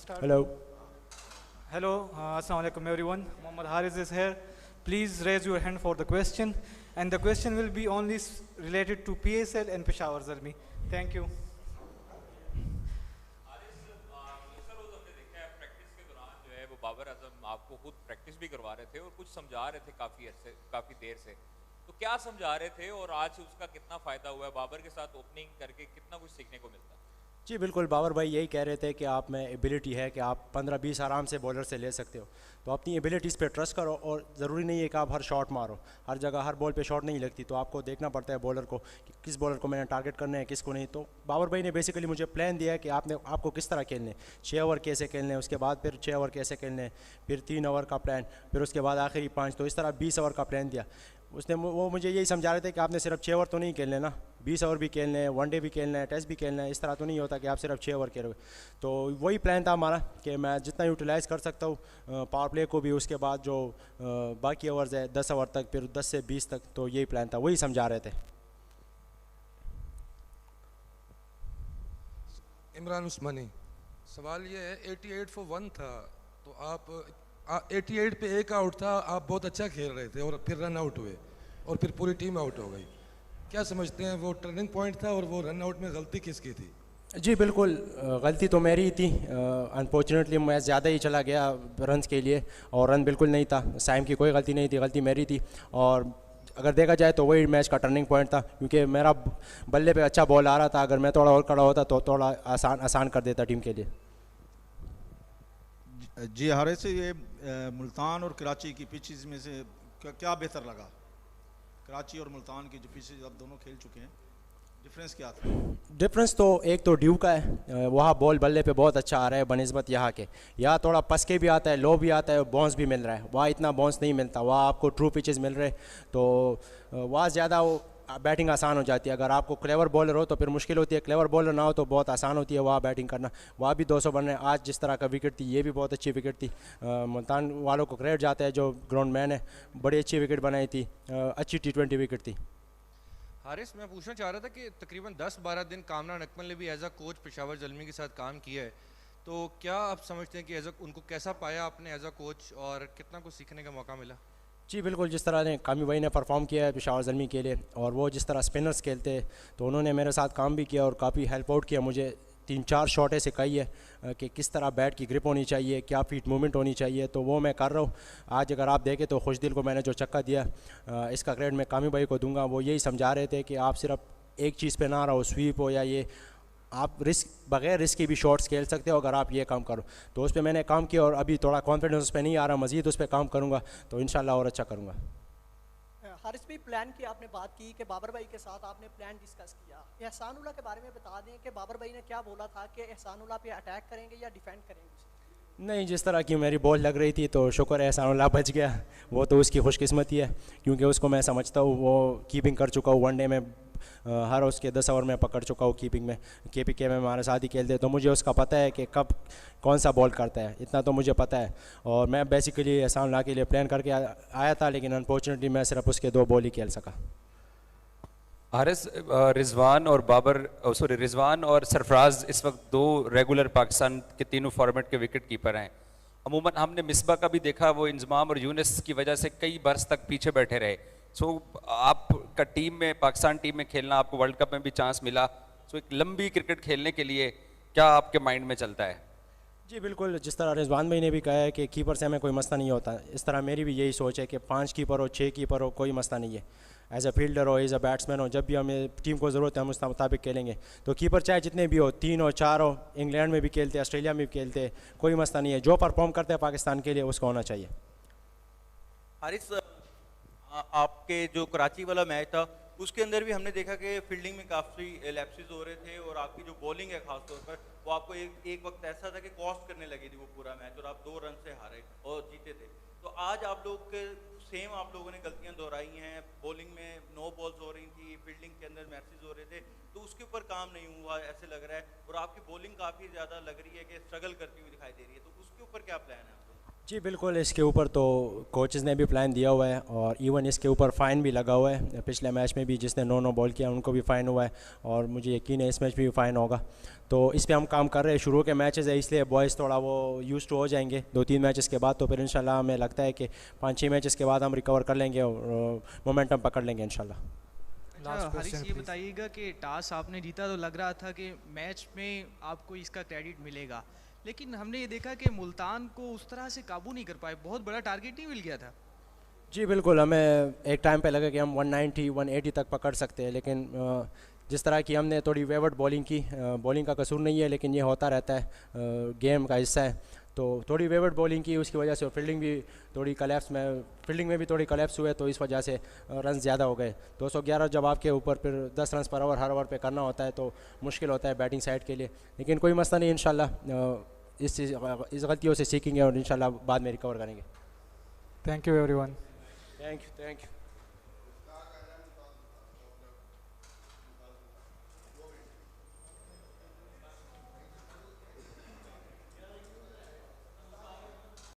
start? Hello. Hello, Assalamu alaikum everyone. Muhammad Haris is here. Please raise your hand for the question. And the question will be only related to PSL and Peshawar Zalmi. Thank you. Practice के दौरान जो है वो बाबर आजम आपको खुद practice भी करवा रहे थे और कुछ समझा रहे थे काफ़ी देर से, तो क्या समझा रहे थे और आज उसका कितना फ़ायदा हुआ है? बाबर के साथ ओपनिंग करके कितना कुछ सीखने को मिलता है? जी बिल्कुल, बाबर भाई यही कह रहे थे कि आप में एबिलिटी है कि आप 15-20 आराम से बॉलर से ले सकते हो, तो अपनी एबिलिटीज़ पे ट्रस्ट करो और ज़रूरी नहीं है कि आप हर शॉट मारो, हर जगह हर बॉल पे शॉट नहीं लगती, तो आपको देखना पड़ता है बॉलर को कि किस बॉलर को मैंने टारगेट करना है, किसको नहीं। तो बाबर भाई ने बेसिकली मुझे प्लान दिया है कि आपको किस तरह खेलने, 6 ओवर कैसे खेलने, उसके बाद फिर 6 ओवर कैसे खेलने, फिर 3 ओवर का प्लान, फिर उसके बाद आखिरी 5, तो इस तरह 20 ओवर का प्लान दिया। वो मुझे यही समझा रहे थे कि आपने सिर्फ 6 ओवर तो नहीं खेलने ना, 20 ओवर भी खेलने हैं, वनडे भी खेलना है, टेस्ट भी खेलना है, इस तरह तो नहीं होता कि आप सिर्फ 6 ओवर खेलोगे। तो वही प्लान था हमारा कि मैं जितना यूटिलाइज़ कर सकता हूँ पावर प्ले को भी, उसके बाद जो बाकी ओवर्स है 10 ओवर तक, फिर 10 से 20 तक, तो यही प्लान था, वही समझा रहे थे। इमरान उस्मानी, सवाल ये है 88 फॉर 1 था, तो आप 88 पे एक आउट था, आप बहुत अच्छा खेल रहे थे और फिर रन आउट हुए और फिर पूरी टीम आउट हो गई। क्या समझते हैं वो टर्निंग पॉइंट था और वो रन आउट में गलती किसकी थी? जी बिल्कुल, गलती तो मेरी ही थी। अनफॉर्चुनेटली मैं ज़्यादा ही चला गया रन्स के लिए और रन बिल्कुल नहीं था। साइम की कोई गलती नहीं थी, गलती मेरी थी। और अगर देखा जाए तो वही मैच का टर्निंग पॉइंट था, क्योंकि मेरा बल्ले पे अच्छा बॉल आ रहा था। अगर मैं थोड़ा और खड़ा होता तो थोड़ा आसान कर देता टीम के लिए। जी हारिस से ये मुल्तान और कराची की पिचेस में से क्या बेहतर लगा? कराची और मुल्तान की जो पिचेस आप दोनों खेल चुके हैं, डिफरेंस क्या था? डिफरेंस तो एक तो ड्यू का है, वहाँ बॉल बल्ले पे बहुत अच्छा आ रहा है बनिस्बत यहाँ के। यहाँ थोड़ा पसके भी आता है, लो भी आता है, बाउंस भी मिल रहा है। वहाँ इतना बाउंस नहीं मिलता, वहाँ आपको ट्रू पिचेस मिल रहे, तो वहाँ ज़्यादा बैटिंग आसान हो जाती है। अगर आपको क्लेवर बॉलर हो तो फिर मुश्किल होती है, क्लेवर बॉलर ना हो तो बहुत आसान होती है वहाँ बैटिंग करना। वहाँ भी 200 बन रहे हैं। आज जिस तरह का विकेट थी, ये भी बहुत अच्छी विकेट थी। मुल्तान वालों को क्रेडिट जाता है, जो ग्राउंड मैन है, बड़ी अच्छी विकेट बनाई थी, अच्छी T20 विकेट थी। हारिस, मैं पूछना चाह रहा था कि तकरीबन 10-12 दिन कामरान अकमल ने भी as a coach Peshawar Zalmi के साथ काम किया है, तो क्या आप समझते हैं कि उनको कैसा पाया आपने एज अ कोच और कितना कुछ सीखने का मौका मिला? जी बिल्कुल, जिस तरह ने कामी भाई ने परफॉर्म किया है पेशावर ज़ल्मी के लिए, और वो जिस तरह स्पिनर्स खेलते तो उन्होंने मेरे साथ काम भी किया और काफ़ी हेल्प आउट किया मुझे। 3-4 शॉटें सिखाई है कि किस तरह बैट की ग्रिप होनी चाहिए, क्या फीट मूवमेंट होनी चाहिए, तो वो मैं कर रहा हूँ। आज अगर आप देखें तो खुशदिल को मैंने जो छक्का दिया, इसका क्रेडिट मैं कामी भाई को दूंगा। वो यही समझा रहे थे कि आप सिर्फ एक चीज़ पे ना रहो, स्वीप हो या ये, आप बगैर रिस्क की भी शॉट्स खेल सकते हो अगर आप ये काम करो। तो उस पर मैंने काम किया और अभी थोड़ा कॉन्फिडेंस उस पर नहीं आ रहा, मज़ीद उस पर काम करूँगा तो इंशाल्लाह और अच्छा करूँगा। हारिस भाई, प्लान की आपने बात की कि बाबर भाई के साथ आपने प्लान डिस्कस किया, एहसानुल्लाह के बारे में बता दें कि बाबर भाई ने क्या बोला था कि एहसानुल्लाह पे अटैक करेंगे या डिफेंड करेंगे? नहीं, जिस तरह की मेरी बॉल लग रही थी तो शुक्र है एहसानुल्लाह बच गया। वो तो उसकी खुशकिस्मती है, क्योंकि उसको मैं समझता हूँ वो कीपिंग कर चुका हूँ, वनडे में हर उसके 10 ओवर में पकड़ चुका हूँ कीपिंग में। KPK में हमारे साथ ही खेलते, तो मुझे उसका पता है कि कब कौन सा बॉल करता है, इतना तो मुझे पता है। और मैं बेसिकली एहसानुल्लाह के लिए प्लान करके आया था, लेकिन अनफॉर्चुनेटली मैं सिर्फ उसके 2 बॉल ही खेल सका। हारिस, रिजवान और सरफराज इस वक्त 2 रेगुलर पाकिस्तान के तीनों फॉर्मेट के विकेट कीपर हैं। अमूमन हमने मिसबा का भी देखा, वो इंजमाम और यूनिस की वजह से कई बरस तक पीछे बैठे रहे। आपका टीम में, पाकिस्तान टीम में खेलना, आपको वर्ल्ड कप में भी चांस मिला, एक लंबी क्रिकेट खेलने के लिए क्या आपके माइंड में चलता है? जी बिल्कुल, जिस तरह रिजवान भाई ने भी कहा है कि कीपर से हमें कोई मसला नहीं होता, इस तरह मेरी भी यही सोच है कि 5 कीपर हो, 6 कीपर हो, कोई मसला नहीं है। एज अ फील्डर हो, एज अ बैट्समैन हो, जब भी हमें टीम को ज़रूरत है हम उस मुताबिक खेलेंगे। तो कीपर चाहे जितने भी हो, 3 हो 4 हो, इंग्लैंड में भी खेलते, ऑस्ट्रेलिया में भी खेलते, कोई मसला नहीं है। जो परफॉर्म करते हैं पाकिस्तान के लिए उसको होना चाहिए। हारिस, आपके जो कराची वाला मैच था उसके अंदर भी हमने देखा कि फील्डिंग में काफ़ी लैप्सेस हो रहे थे और आपकी जो बॉलिंग है खास तौर पर वो आपको एक वक्त ऐसा था कि कॉस्ट करने लगी थी वो पूरा मैच, और आप 2 रन से हारे और जीते थे। तो आज आप लोग के सेम आप लोगों ने गलतियां दोहराई हैं, बॉलिंग में 9 बॉल्स हो रही थी, फील्डिंग के अंदर मैसेज हो रहे थे, तो उसके ऊपर काम नहीं हुआ ऐसे लग रहा है, और आपकी बॉलिंग काफ़ी ज़्यादा लग रही है कि स्ट्रगल करती हुई दिखाई दे रही है, तो उसके ऊपर क्या प्लान है आपका? जी बिल्कुल, इसके ऊपर तो कोचेज़ ने भी प्लान दिया हुआ है और इवन इसके ऊपर फ़ाइन भी लगा हुआ है। पिछले मैच में भी जिसने नो बॉल किया उनको भी फ़ाइन हुआ है और मुझे यकीन है इस मैच में भी फ़ाइन होगा। तो इस पे हम काम कर रहे हैं। शुरू के मैचेस है इसलिए बॉयज़ थोड़ा वो यूज़ टू हो जाएंगे 2-3 मैचेस के बाद, तो फिर इंशाल्लाह हमें लगता है कि 5-6 मैचेस के बाद हम रिकवर कर लेंगे और मोमेंटम पकड़ लेंगे इंशाल्लाह। Last अच्छा हारिस, question, ये please. बताइएगा कि टास आपने जीता तो लग रहा था कि मैच में आपको इसका क्रेडिट मिलेगा, लेकिन हमने ये देखा कि मुल्तान को उस तरह से काबू नहीं कर पाए, बहुत बड़ा टारगेट नहीं मिल गया था। जी बिल्कुल, हमें एक टाइम पे लगा कि हम 190-180 तक पकड़ सकते हैं, लेकिन जिस तरह की हमने थोड़ी वेवर्ड बॉलिंग की, बॉलिंग का कसूर नहीं है लेकिन ये होता रहता है, गेम का हिस्सा है। तो थोड़ी वेवर्ड बॉलिंग की उसकी वजह से फील्डिंग में भी थोड़ी कलेप्स हुए, तो इस वजह से रन ज़्यादा हो गए। 211 जब आपके ऊपर फिर 10 रन पर ओवर हर ओवर पे करना होता है तो मुश्किल होता है बैटिंग साइड के लिए, लेकिन कोई मसला नहीं, इंशाल्लाह इस गलतियों से सीखेंगे और इंशाल्लाह बाद में रिकवर करेंगे। Thank you everyone. Thank you.